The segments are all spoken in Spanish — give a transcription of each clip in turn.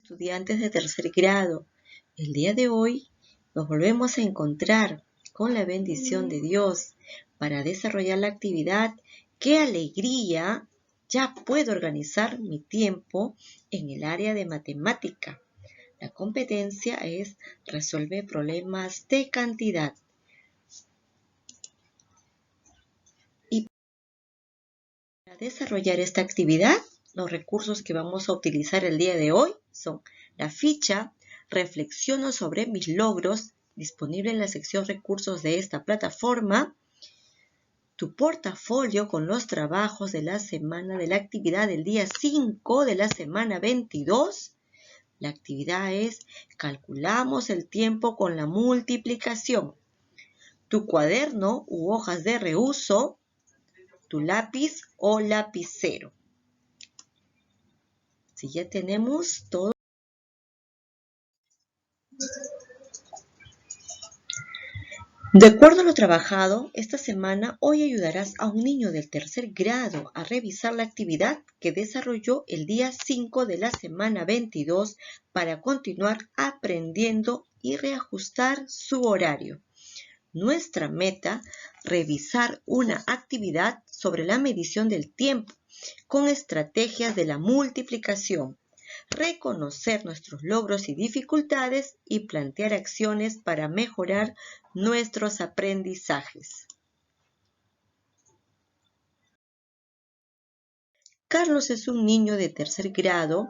Estudiantes de tercer grado. El día de hoy nos volvemos a encontrar con la bendición de Dios para desarrollar la actividad. ¡Qué alegría! Ya puedo organizar mi tiempo en el área de matemática. La competencia es resolver problemas de cantidad. Y para desarrollar esta actividad, los recursos que vamos a utilizar el día de hoy son la ficha, reflexiono sobre mis logros, disponible en la sección recursos de esta plataforma, tu portafolio con los trabajos de la semana de la actividad del día 5 de la semana 22. La actividad es calculamos el tiempo con la multiplicación. Tu cuaderno u hojas de reuso, tu lápiz o lapicero. Si ya tenemos todo. De acuerdo a lo trabajado, esta semana hoy ayudarás a un niño del tercer grado a revisar la actividad que desarrolló el día 5 de la semana 22 para continuar aprendiendo y reajustar su horario. Nuestra meta, revisar una actividad sobre la medición del tiempo con estrategias de la multiplicación, reconocer nuestros logros y dificultades y plantear acciones para mejorar nuestros aprendizajes. Carlos es un niño de tercer grado.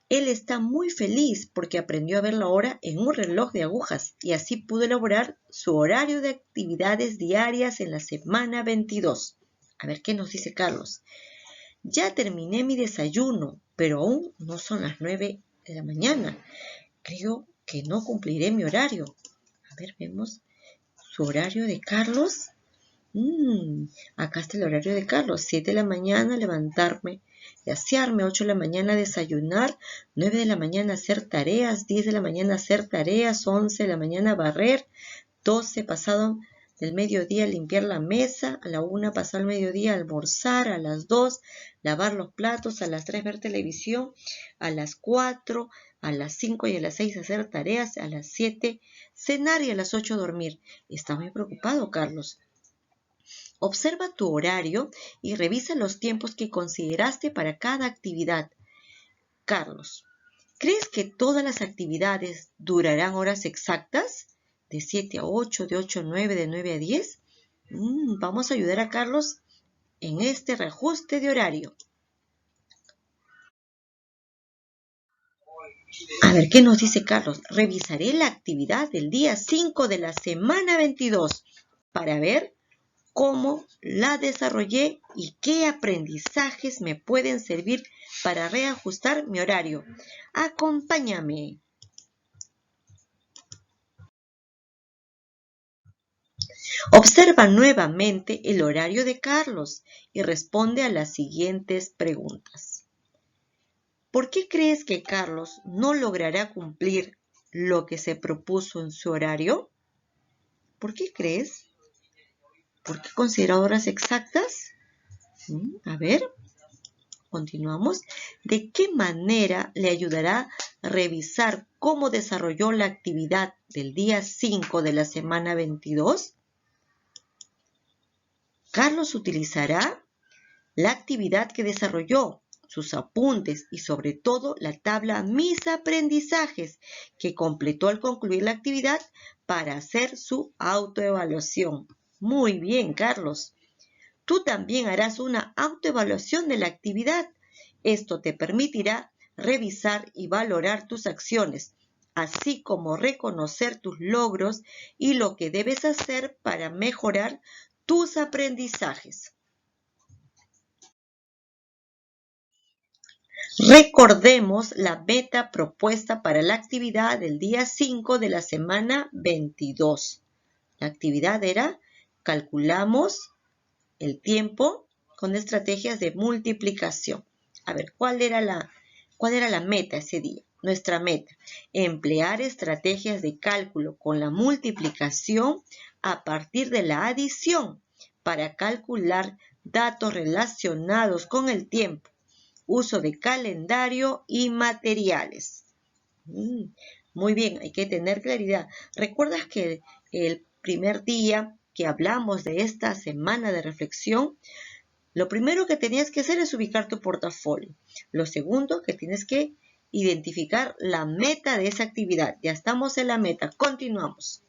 Él está muy feliz porque aprendió a ver la hora en un reloj de agujas y así pudo elaborar su horario de actividades diarias en la semana 22. A ver qué nos dice Carlos. Ya terminé mi desayuno, pero aún no son las 9 de la mañana. Creo que no cumpliré mi horario. A ver, vemos su horario de Carlos. Acá está el horario de Carlos. 7 de la mañana levantarme y asearme, 8 de la mañana desayunar, 9 de la mañana hacer tareas, 10 de la mañana hacer tareas, 11 de la mañana barrer, 12 pasado del mediodía limpiar la mesa, a la 1 pasado el mediodía almorzar, a las 2 lavar los platos, a las 3 ver televisión, a las 4, a las 5 y a las 6 hacer tareas, a las 7 cenar y a las 8 dormir. Está muy preocupado, Carlos. Observa tu horario y revisa los tiempos que consideraste para cada actividad. Carlos, ¿crees que todas las actividades durarán horas exactas? ¿De 7 a 8, de 8 a 9, de 9 a 10? Vamos a ayudar a Carlos en este reajuste de horario. A ver, ¿qué nos dice Carlos? Revisaré la actividad del día 5 de la semana 22 para ver cómo la desarrollé y qué aprendizajes me pueden servir para reajustar mi horario. Acompáñame. Observa nuevamente el horario de Carlos y responde a las siguientes preguntas. ¿Por qué crees que Carlos no logrará cumplir lo que se propuso en su horario? ¿Por qué crees? ¿Por qué considera horas exactas? A ver, continuamos. ¿De qué manera le ayudará a revisar cómo desarrolló la actividad del día 5 de la semana 22? Carlos utilizará la actividad que desarrolló, sus apuntes y sobre todo la tabla Mis aprendizajes que completó al concluir la actividad para hacer su autoevaluación. Muy bien, Carlos. Tú también harás una autoevaluación de la actividad. Esto te permitirá revisar y valorar tus acciones, así como reconocer tus logros y lo que debes hacer para mejorar tus aprendizajes. Recordemos la meta propuesta para la actividad del día 5 de la semana 22. La actividad era calculamos el tiempo con estrategias de multiplicación. A ver, ¿cuál era la meta ese día? Nuestra meta, emplear estrategias de cálculo con la multiplicación a partir de la adición para calcular datos relacionados con el tiempo, uso de calendario y materiales. Muy bien, hay que tener claridad. ¿Recuerdas que el primer día que hablamos de esta semana de reflexión, lo primero que tenías que hacer es ubicar tu portafolio? Lo segundo, que tienes que identificar la meta de esa actividad. Ya estamos en la meta. Continuamos.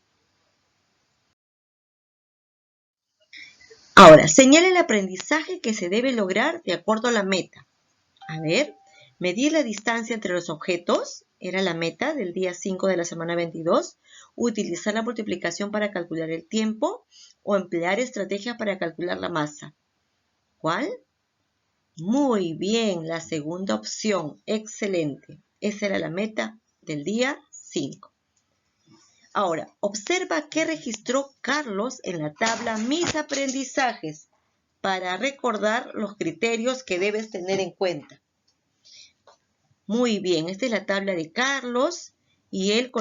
Ahora, señala el aprendizaje que se debe lograr de acuerdo a la meta. A ver, medir la distancia entre los objetos era la meta del día 5 de la semana 22. Utilizar la multiplicación para calcular el tiempo o emplear estrategias para calcular la masa. ¿Cuál? Muy bien, la segunda opción. Excelente. Esa era la meta del día 5. Ahora, observa qué registró Carlos en la tabla Mis aprendizajes para recordar los criterios que debes tener en cuenta. Muy bien, esta es la tabla de Carlos y él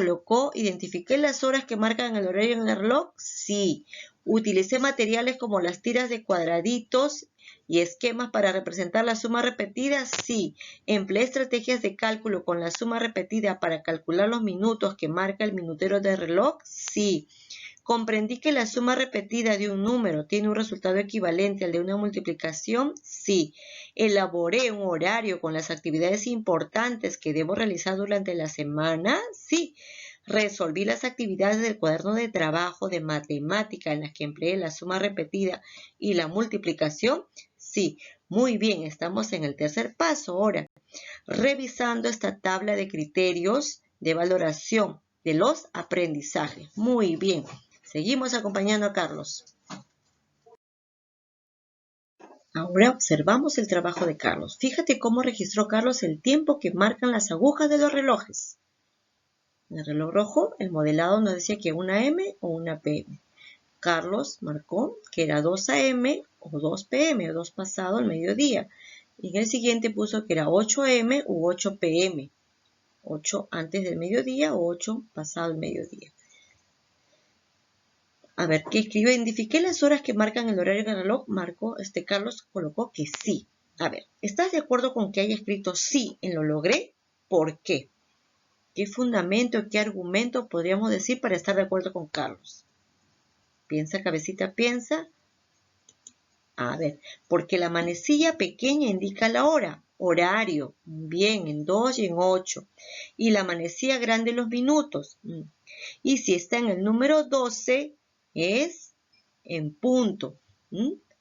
identifiqué las horas que marcan el horario en el reloj. Sí, utilicé materiales como las tiras de cuadraditos y esquemas para representar la suma repetida. Sí, empleé estrategias de cálculo con la suma repetida para calcular los minutos que marca el minutero del reloj. Sí. ¿Comprendí que la suma repetida de un número tiene un resultado equivalente al de una multiplicación? Sí. ¿Elaboré un horario con las actividades importantes que debo realizar durante la semana? Sí. ¿Resolví las actividades del cuaderno de trabajo de matemática en las que empleé la suma repetida y la multiplicación? Sí. Muy bien, estamos en el tercer paso ahora, revisando esta tabla de criterios de valoración de los aprendizajes. Muy bien. Seguimos acompañando a Carlos. Ahora observamos el trabajo de Carlos. Fíjate cómo registró Carlos el tiempo que marcan las agujas de los relojes. En el reloj rojo, el modelado nos decía que una M o una PM. Carlos marcó que era 2 AM o 2 PM o 2 pasado el mediodía. Y en el siguiente puso que era 8 AM u 8 PM. 8 antes del mediodía o 8 pasado el mediodía. A ver, ¿qué escribió? Identifiqué las horas que marcan el horario del reloj. Carlos colocó que sí. A ver, ¿estás de acuerdo con que haya escrito sí en lo logré? ¿Por qué? ¿Qué fundamento, qué argumento podríamos decir para estar de acuerdo con Carlos? Piensa, cabecita, piensa. A ver, porque la manecilla pequeña indica la hora, horario, bien, en 2 y en 8. Y la manecilla grande los minutos. Y si está en el número 12, es en punto,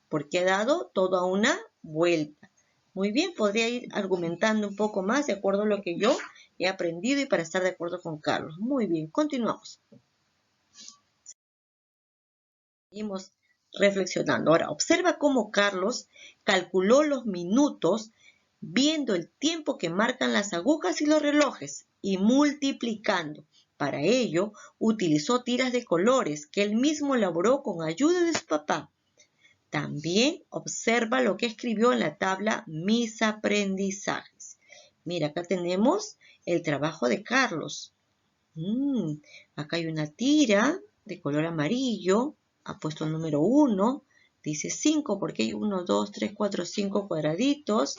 porque ha dado toda una vuelta. Muy bien, podría ir argumentando un poco más de acuerdo a lo que yo he aprendido y para estar de acuerdo con Carlos. Muy bien, continuamos. Seguimos reflexionando. Ahora, observa cómo Carlos calculó los minutos viendo el tiempo que marcan las agujas y los relojes y multiplicando. Para ello, utilizó tiras de colores que él mismo elaboró con ayuda de su papá. También observa lo que escribió en la tabla Mis aprendizajes. Mira, acá tenemos el trabajo de Carlos. Acá hay una tira de color amarillo. Ha puesto el número 1. Dice 5 porque hay 1, 2, 3, 4, 5 cuadraditos.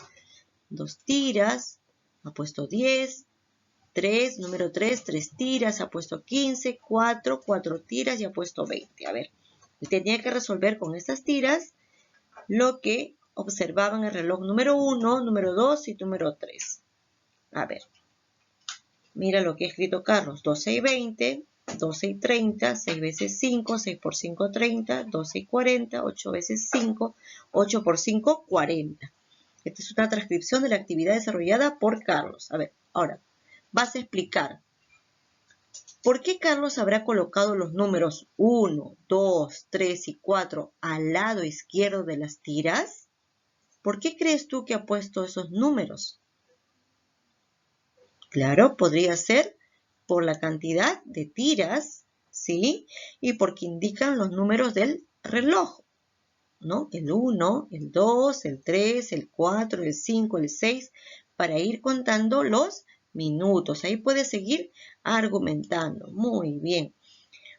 2 tiras. Ha puesto 10. 3, número 3, 3 tiras. Ha puesto 15, 4 tiras y ha puesto 20. A ver, tenía que resolver con estas tiras lo que observaba en el reloj número 1, número 2 y número 3. A ver, mira lo que ha escrito Carlos. 12 y 20, 12 y 30, 6 veces 5, 6 por 5, 30, 12 y 40, 8 veces 5, 8 por 5, 40. Esta es una transcripción de la actividad desarrollada por Carlos. A ver, ahora, vas a explicar. ¿Por qué Carlos habrá colocado los números 1, 2, 3 y 4 al lado izquierdo de las tiras? ¿Por qué crees tú que ha puesto esos números? Claro, podría ser por la cantidad de tiras, ¿sí? Y porque indican los números del reloj, ¿no? El 1, el 2, el 3, el 4, el 5, el 6, para ir contando los minutos. Ahí puedes seguir argumentando. Muy bien.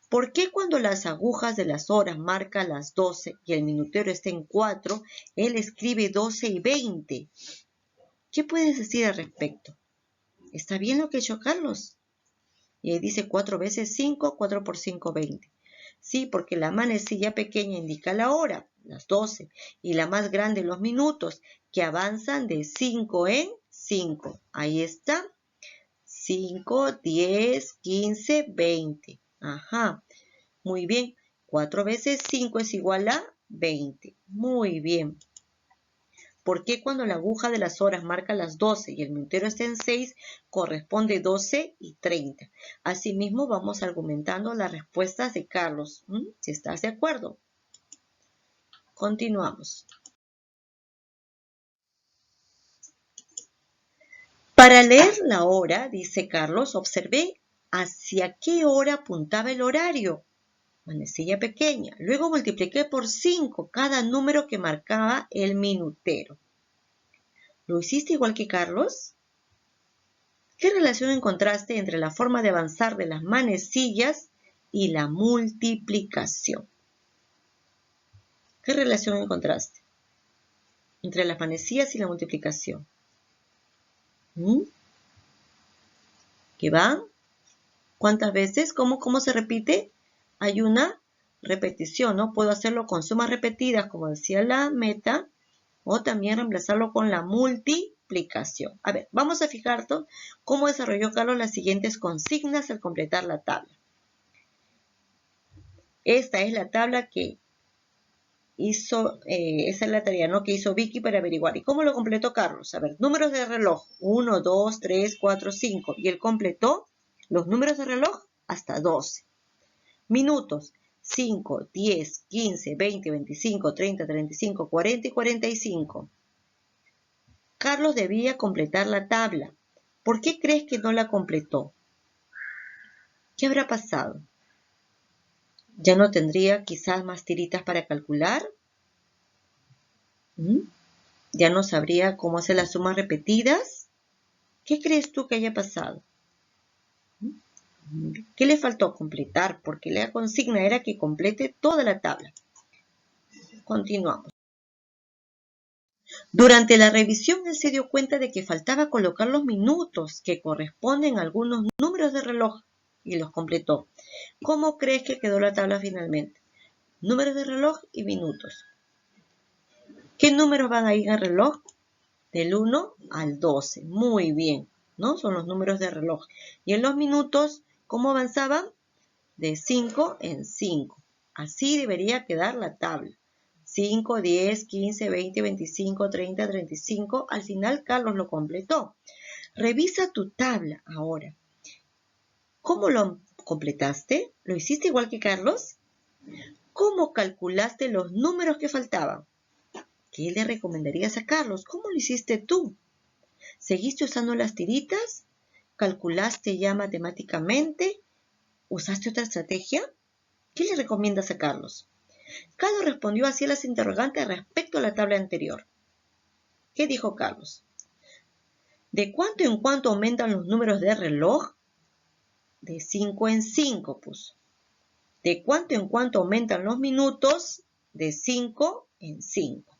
¿Por qué cuando las agujas de las horas marcan las 12 y el minutero está en 4, él escribe 12 y 20? ¿Qué puedes decir al respecto? ¿Está bien lo que ha hecho Carlos? Y ahí dice 4 veces 5, 4 por 5, 20. Sí, porque la manecilla pequeña indica la hora, las 12, y la más grande los minutos, que avanzan de 5 en 5. Ahí está. 5, 10, 15, 20. Ajá. Muy bien. 4 veces 5 es igual a 20. Muy bien. ¿Por qué cuando la aguja de las horas marca las 12 y el minutero está en 6, corresponde 12 y 30? Asimismo, vamos argumentando las respuestas de Carlos. Si estás de acuerdo. Continuamos. Para leer la hora, dice Carlos, observé hacia qué hora apuntaba el horario. Manecilla pequeña. Luego multipliqué por 5 cada número que marcaba el minutero. ¿Lo hiciste igual que Carlos? ¿Qué relación encontraste entre la forma de avanzar de las manecillas y la multiplicación? ¿Qué relación encontraste entre las manecillas y la multiplicación? ¿Qué van? ¿Cuántas veces? ¿Cómo se repite? Hay una repetición, ¿no? Puedo hacerlo con sumas repetidas, como decía la meta, o también reemplazarlo con la multiplicación. A ver, vamos a fijarnos cómo desarrolló Carlos las siguientes consignas al completar la tabla. Esta es la tabla que hizo, esa es la tarea, ¿no? Que hizo Vicky para averiguar. ¿Y cómo lo completó Carlos? A ver, números de reloj, 1, 2, 3, 4, 5. Y él completó los números de reloj hasta 12. Minutos, 5, 10, 15, 20, 25, 30, 35, 40 y 45. Carlos debía completar la tabla. ¿Por qué crees que no la completó? ¿Qué habrá pasado? ¿Ya no tendría quizás más tiritas para calcular? ¿Ya no sabría cómo hacer las sumas repetidas? ¿Qué crees tú que haya pasado? ¿Qué le faltó completar? Porque la consigna era que complete toda la tabla. Continuamos. Durante la revisión él se dio cuenta de que faltaba colocar los minutos que corresponden a algunos números de reloj y los completó. ¿Cómo crees que quedó la tabla finalmente? Números de reloj y minutos. ¿Qué números van ahí en el reloj? Del 1 al 12. Muy bien, ¿no? Son los números de reloj. Y en los minutos, ¿cómo avanzaban? De 5 en 5. Así debería quedar la tabla. 5, 10, 15, 20, 25, 30, 35. Al final Carlos lo completó. Revisa tu tabla ahora. ¿Cómo lo completaste? ¿Lo hiciste igual que Carlos? ¿Cómo calculaste los números que faltaban? ¿Qué le recomendarías a Carlos? ¿Cómo lo hiciste tú? ¿Seguiste usando las tiritas? ¿Calculaste ya matemáticamente? ¿Usaste otra estrategia? ¿Qué le recomiendas a Carlos? Carlos respondió así a las interrogantes respecto a la tabla anterior. ¿Qué dijo Carlos? ¿De cuánto en cuánto aumentan los números de reloj? De 5 en 5 puso. ¿De cuánto en cuánto aumentan los minutos? De 5 en 5.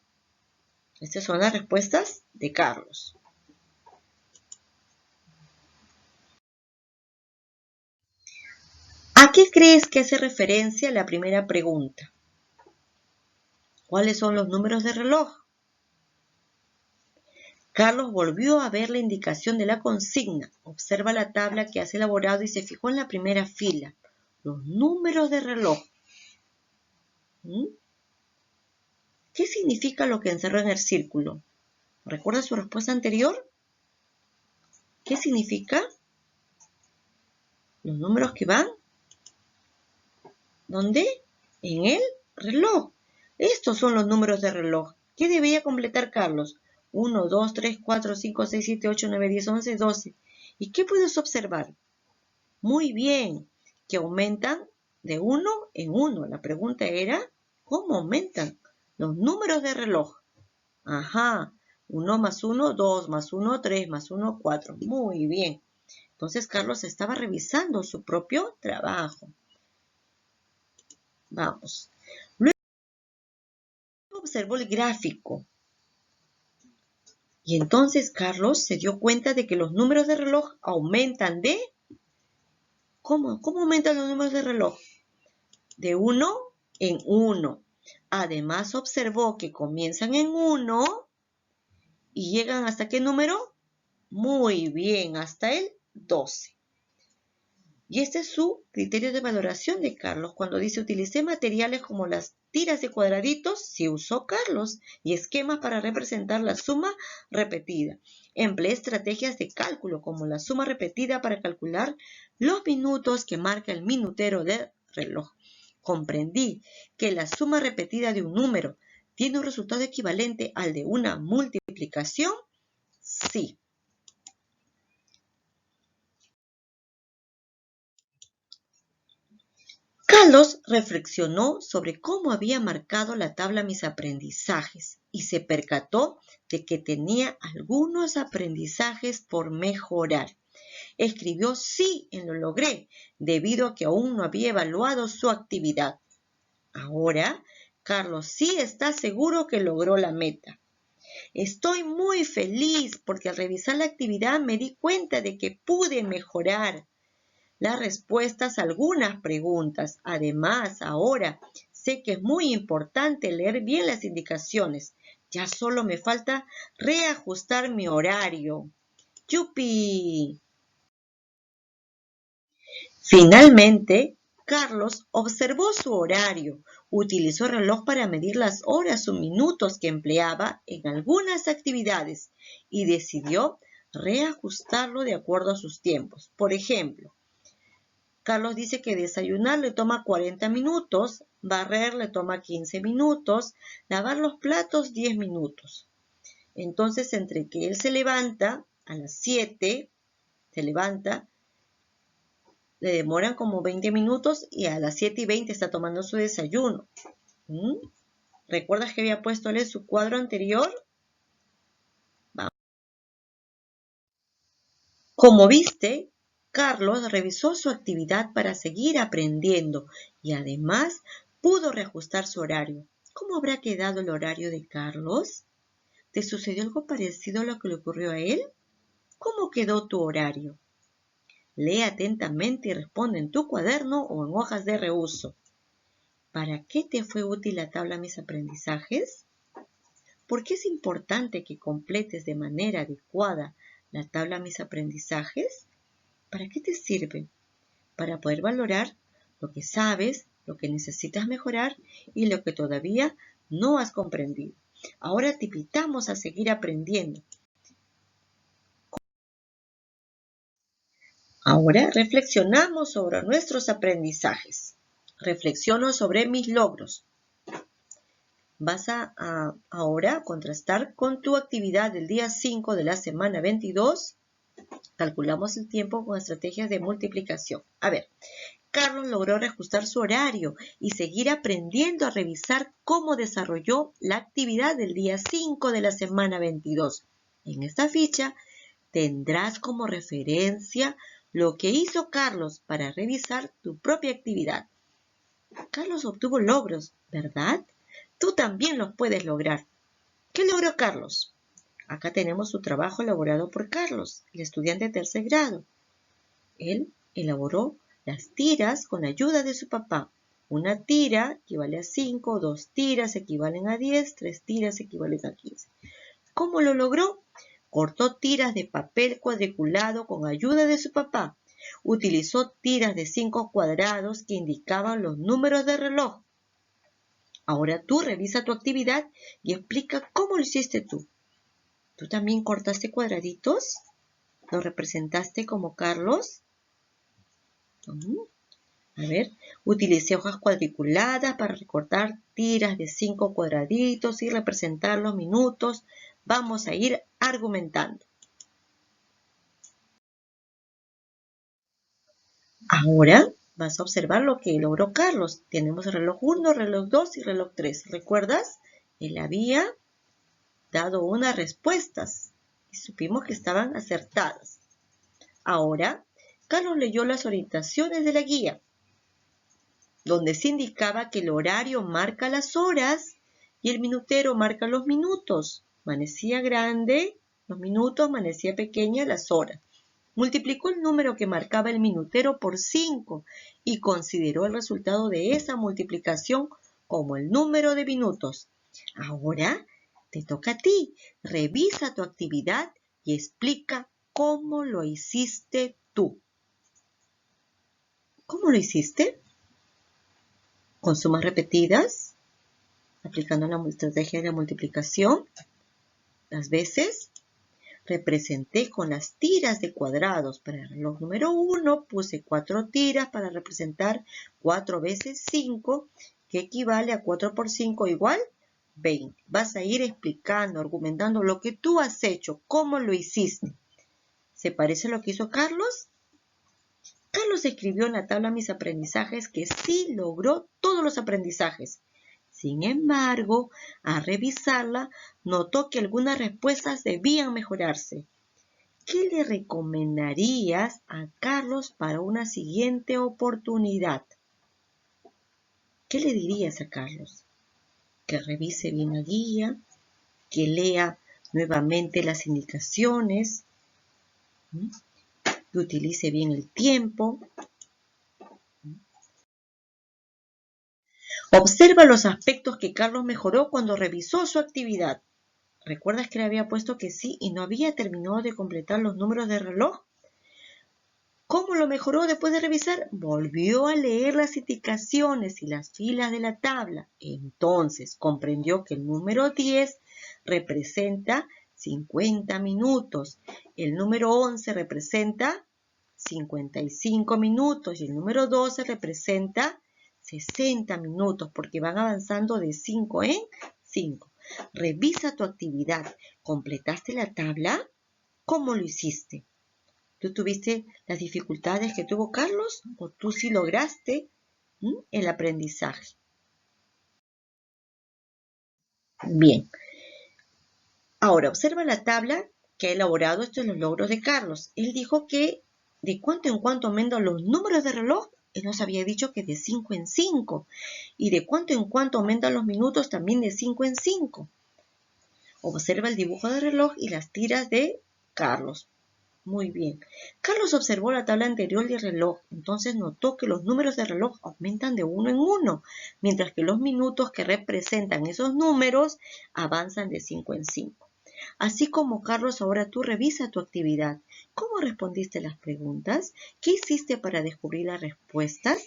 Estas son las respuestas de Carlos. ¿A qué crees que hace referencia la primera pregunta? ¿Cuáles son los números de reloj? Carlos volvió a ver la indicación de la consigna. Observa la tabla que has elaborado y se fijó en la primera fila. Los números de reloj. ¿Qué significa lo que encerró en el círculo? ¿Recuerda su respuesta anterior? ¿Qué significa? Los números que van. ¿Dónde? En el reloj. Estos son los números de reloj. ¿Qué debía completar Carlos? 1, 2, 3, 4, 5, 6, 7, 8, 9, 10, 11, 12. ¿Y qué puedes observar? Muy bien, que aumentan de 1 en 1. La pregunta era, ¿cómo aumentan los números de reloj? Ajá, 1 más 1, 2 más 1, 3 más 1, 4. Muy bien. Entonces Carlos estaba revisando su propio trabajo. Vamos. Luego observó el gráfico. Y entonces Carlos se dio cuenta de que los números de reloj aumentan de... ¿Cómo? ¿Cómo aumentan los números de reloj? De 1 en 1. Además observó que comienzan en 1 y llegan ¿hasta qué número? Muy bien, hasta el 12. Y este es su criterio de valoración de Carlos. Cuando dice utilicé materiales como las tiras de cuadraditos, sí usó Carlos, y esquemas para representar la suma repetida. Empleé estrategias de cálculo como la suma repetida para calcular los minutos que marca el minutero del reloj. Comprendí que la suma repetida de un número tiene un resultado equivalente al de una multiplicación. Sí. Carlos reflexionó sobre cómo había marcado la tabla mis aprendizajes y se percató de que tenía algunos aprendizajes por mejorar. Escribió sí en lo logré, debido a que aún no había evaluado su actividad. Ahora, Carlos sí está seguro que logró la meta. Estoy muy feliz porque al revisar la actividad me di cuenta de que pude mejorar las respuestas a algunas preguntas. Además, ahora sé que es muy importante leer bien las indicaciones. Ya solo me falta reajustar mi horario. ¡Yupi! Finalmente, Carlos observó su horario. Utilizó el reloj para medir las horas o minutos que empleaba en algunas actividades y decidió reajustarlo de acuerdo a sus tiempos. Por ejemplo, Carlos dice que desayunar le toma 40 minutos, barrer le toma 15 minutos, lavar los platos 10 minutos. Entonces, entre que él se levanta a las 7, se levanta, le demoran como 20 minutos y a las 7:20 está tomando su desayuno. ¿Recuerdas que había puesto él en su cuadro anterior? Vamos. Como viste, Carlos revisó su actividad para seguir aprendiendo y además pudo reajustar su horario. ¿Cómo habrá quedado el horario de Carlos? ¿Te sucedió algo parecido a lo que le ocurrió a él? ¿Cómo quedó tu horario? Lee atentamente y responde en tu cuaderno o en hojas de reuso. ¿Para qué te fue útil la tabla Mis Aprendizajes? ¿Por qué es importante que completes de manera adecuada la tabla Mis Aprendizajes? ¿Para qué te sirve? Para poder valorar lo que sabes, lo que necesitas mejorar y lo que todavía no has comprendido. Ahora te invitamos a seguir aprendiendo. Ahora reflexionamos sobre nuestros aprendizajes. Reflexiono sobre mis logros. Vas a ahora contrastar con tu actividad del día 5 de la semana 22. Calculamos el tiempo con estrategias de multiplicación. A ver, Carlos logró reajustar su horario y seguir aprendiendo a revisar cómo desarrolló la actividad del día 5 de la semana 22. En esta ficha tendrás como referencia lo que hizo Carlos para revisar tu propia actividad. Carlos obtuvo logros, ¿verdad? Tú también los puedes lograr. ¿Qué logró Carlos? Acá tenemos su trabajo elaborado por Carlos, el estudiante de tercer grado. Él elaboró las tiras con la ayuda de su papá. Una tira equivale a 5, 2 tiras equivalen a 10, 3 tiras equivalen a 15. ¿Cómo lo logró? Cortó tiras de papel cuadriculado con ayuda de su papá. Utilizó tiras de 5 cuadrados que indicaban los números de reloj. Ahora tú revisa tu actividad y explica cómo lo hiciste tú. ¿Tú también cortaste cuadraditos? ¿Lo representaste como Carlos? A ver, utilicé hojas cuadriculadas para recortar tiras de 5 cuadraditos y representar los minutos. Vamos a ir argumentando. Ahora vas a observar lo que logró Carlos. Tenemos reloj 1, reloj 2 y reloj 3. ¿Recuerdas? Él había dado unas respuestas y supimos que estaban acertadas. Ahora, Carlos leyó las orientaciones de la guía, donde se indicaba que el horario marca las horas y el minutero marca los minutos. Manecilla grande los minutos, manecilla pequeña, las horas. Multiplicó el número que marcaba el minutero por 5 y consideró el resultado de esa multiplicación como el número de minutos. Ahora te toca a ti. Revisa tu actividad y explica cómo lo hiciste tú. ¿Cómo lo hiciste? ¿Con sumas repetidas? ¿Aplicando la estrategia de la multiplicación? ¿Las veces? Representé con las tiras de cuadrados. Para el reloj número 1 puse 4 tiras para representar 4 veces 5, que equivale a 4 por 5 igual 20. Vas a ir explicando, argumentando lo que tú has hecho, cómo lo hiciste. ¿Se parece a lo que hizo Carlos? Carlos escribió en la tabla mis aprendizajes que sí logró todos los aprendizajes. Sin embargo, al revisarla, notó que algunas respuestas debían mejorarse. ¿Qué le recomendarías a Carlos para una siguiente oportunidad? ¿Qué le dirías a Carlos? Que revise bien la guía, que lea nuevamente las indicaciones, que utilice bien el tiempo. Observa los aspectos que Carlos mejoró cuando revisó su actividad. ¿Recuerdas que le había puesto que sí y no había terminado de completar los números de reloj? ¿Cómo lo mejoró después de revisar? Volvió a leer las indicaciones y las filas de la tabla. Entonces comprendió que el número 10 representa 50 minutos. El número 11 representa 55 minutos y el número 12 representa 60 minutos porque van avanzando de 5 en 5. Revisa tu actividad. ¿Completaste la tabla? ¿Cómo lo hiciste? ¿Tú tuviste las dificultades que tuvo Carlos o tú sí lograste el aprendizaje? Bien. Ahora, observa la tabla que ha elaborado estos los logros de Carlos. Él dijo que de cuánto en cuánto aumentan los números de reloj. Él nos había dicho que de 5 en 5. Y de cuánto en cuánto aumentan los minutos también de 5 en 5. Observa el dibujo de reloj y las tiras de Carlos. Muy bien. Carlos observó la tabla anterior del reloj, entonces notó que los números de reloj aumentan de 1 en 1, mientras que los minutos que representan esos números avanzan de 5 en 5. Así como Carlos, ahora tú revisa tu actividad. ¿Cómo respondiste las preguntas? ¿Qué hiciste para descubrir las respuestas?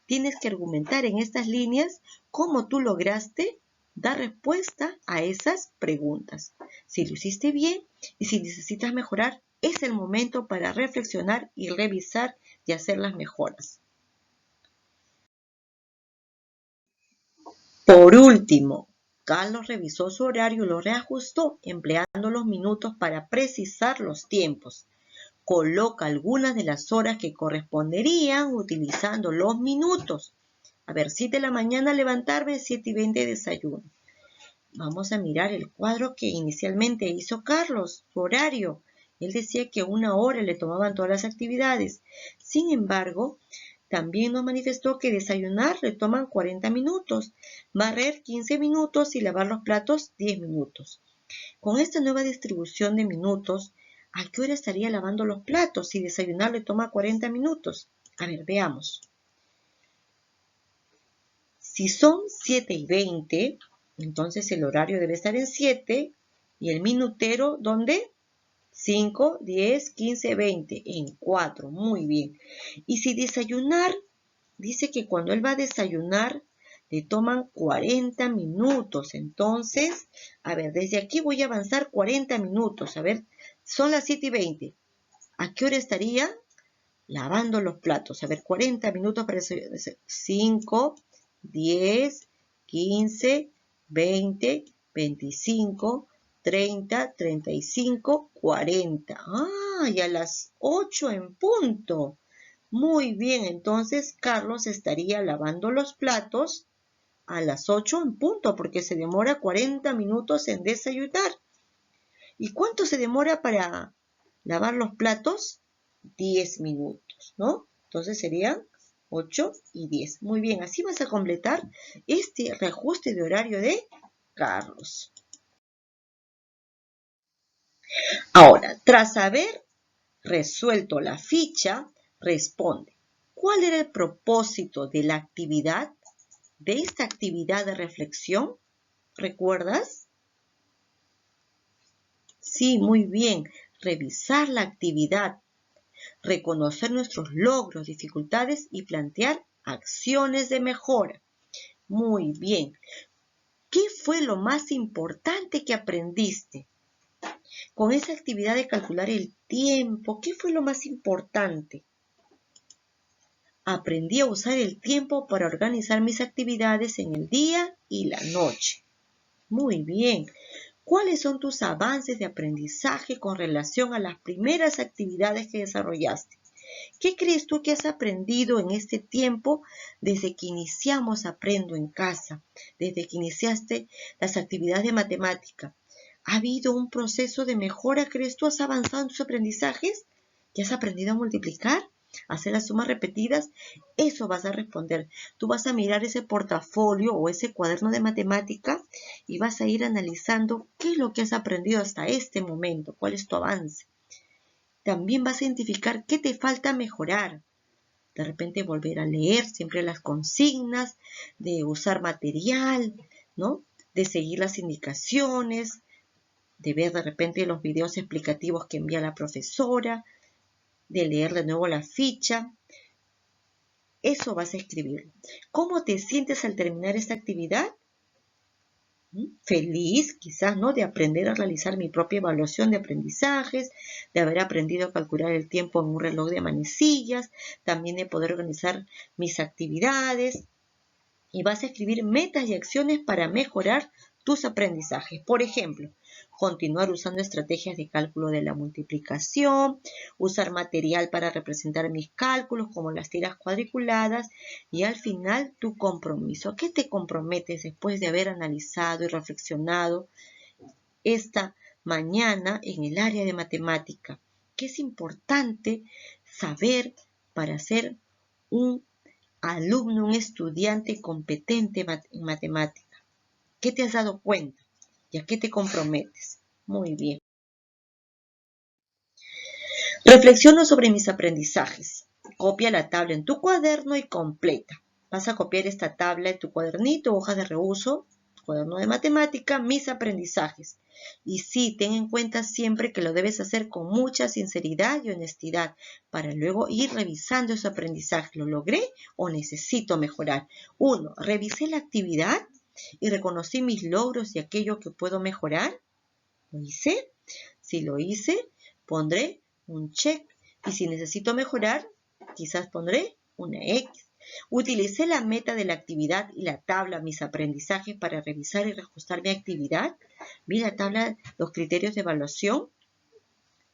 Tienes que argumentar en estas líneas cómo tú lograste dar respuesta a esas preguntas. Si lo hiciste bien y si necesitas mejorar, es el momento para reflexionar y revisar y hacer las mejoras. Por último, Carlos revisó su horario y lo reajustó empleando los minutos para precisar los tiempos. Coloca algunas de las horas que corresponderían utilizando los minutos. A ver, 7 de la mañana levantarme, 7:20 desayuno. Vamos a mirar el cuadro que inicialmente hizo Carlos, su horario. Él decía que 1 hora le tomaban todas las actividades. Sin embargo, también nos manifestó que desayunar le toman 40 minutos, barrer 15 minutos y lavar los platos 10 minutos. Con esta nueva distribución de minutos, ¿a qué hora estaría lavando los platos si desayunar le toma 40 minutos? A ver, veamos. Si son 7:20, entonces el horario debe estar en 7 y el minutero, ¿dónde? 5, 10, 15, 20, en 4, muy bien. Y si desayunar, dice que cuando él va a desayunar, le toman 40 minutos. Entonces, a ver, desde aquí voy a avanzar 40 minutos. A ver, son las 7:20. ¿A qué hora estaría? Lavando los platos. A ver, 40 minutos para desayunar. 5, 10, 15, 20, 25, 30, 35, 40. ¡Ah! Y a las 8 en punto. Muy bien, entonces Carlos estaría lavando los platos a las 8 en punto, porque se demora 40 minutos en desayunar. ¿Y cuánto se demora para lavar los platos? 10 minutos, ¿no? Entonces serían 8 y 10. Muy bien, así vas a completar este reajuste de horario de Carlos. Ahora, tras haber resuelto la ficha, responde, ¿cuál era el propósito de la actividad? ¿De esta actividad de reflexión? ¿Recuerdas? Sí, muy bien. Revisar la actividad, reconocer nuestros logros, dificultades y plantear acciones de mejora. Muy bien. ¿Qué fue lo más importante que aprendiste? Con esa actividad de calcular el tiempo, ¿qué fue lo más importante? Aprendí a usar el tiempo para organizar mis actividades en el día y la noche. Muy bien. ¿Cuáles son tus avances de aprendizaje con relación a las primeras actividades que desarrollaste? ¿Qué crees tú que has aprendido en este tiempo desde que iniciamos Aprendo en Casa, desde que iniciaste las actividades de matemática? ¿Ha habido un proceso de mejora? ¿Crees tú has avanzado en tus aprendizajes? ¿Ya has aprendido a multiplicar? ¿A hacer las sumas repetidas? Eso vas a responder. Tú vas a mirar ese portafolio o ese cuaderno de matemática y vas a ir analizando qué es lo que has aprendido hasta este momento, cuál es tu avance. También vas a identificar qué te falta mejorar. De repente volver a leer siempre las consignas, de usar material, ¿no? De seguir las indicaciones, de ver de repente los videos explicativos que envía la profesora, de leer de nuevo la ficha. Eso vas a escribir. ¿Cómo te sientes al terminar esta actividad? Feliz, quizás, ¿no? De aprender a realizar mi propia evaluación de aprendizajes, de haber aprendido a calcular el tiempo en un reloj de manecillas, también de poder organizar mis actividades. Y vas a escribir metas y acciones para mejorar tus aprendizajes. Por ejemplo, continuar usando estrategias de cálculo de la multiplicación, usar material para representar mis cálculos como las tiras cuadriculadas y al final tu compromiso. ¿A qué te comprometes después de haber analizado y reflexionado esta mañana en el área de matemática? ¿Qué es importante saber para ser un alumno, un estudiante competente en matemática? ¿Qué te has dado cuenta? ¿Y a qué te comprometes? Muy bien. Reflexiono sobre mis aprendizajes. Copia la tabla en tu cuaderno y completa. Vas a copiar esta tabla en tu cuadernito, hojas de reuso, cuaderno de matemática, mis aprendizajes. Y sí, ten en cuenta siempre que lo debes hacer con mucha sinceridad y honestidad para luego ir revisando ese aprendizaje. ¿Lo logré o necesito mejorar? 1. Revisé la actividad y reconocí mis logros y aquello que puedo mejorar. ¿Lo hice? Si lo hice, pondré un check. Y si necesito mejorar, quizás pondré una X. Utilicé la meta de la actividad y la tabla, mis aprendizajes para revisar y reajustar mi actividad. Vi la tabla, los criterios de evaluación.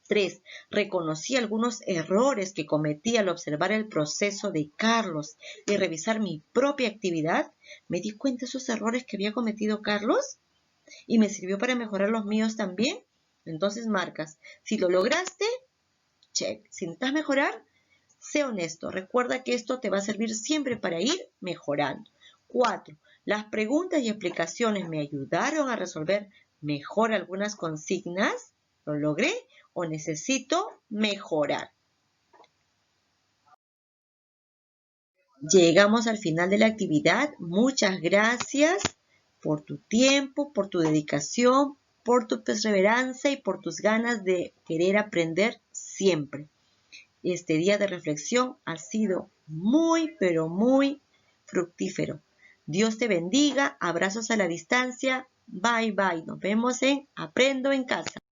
3. Reconocí algunos errores que cometí al observar el proceso de Carlos y revisar mi propia actividad. Me di cuenta de esos errores que había cometido Carlos y me sirvió para mejorar los míos también. Entonces marcas, si lo lograste, check. Si necesitas mejorar, sé honesto. Recuerda que esto te va a servir siempre para ir mejorando. 4. Las preguntas y explicaciones me ayudaron a resolver mejor algunas consignas. ¿Lo logré o necesito mejorar? Llegamos al final de la actividad. Muchas gracias por tu tiempo, por tu dedicación, por tu perseverancia y por tus ganas de querer aprender siempre. Este día de reflexión ha sido muy, pero muy fructífero. Dios te bendiga. Abrazos a la distancia. Bye, bye. Nos vemos en Aprendo en Casa.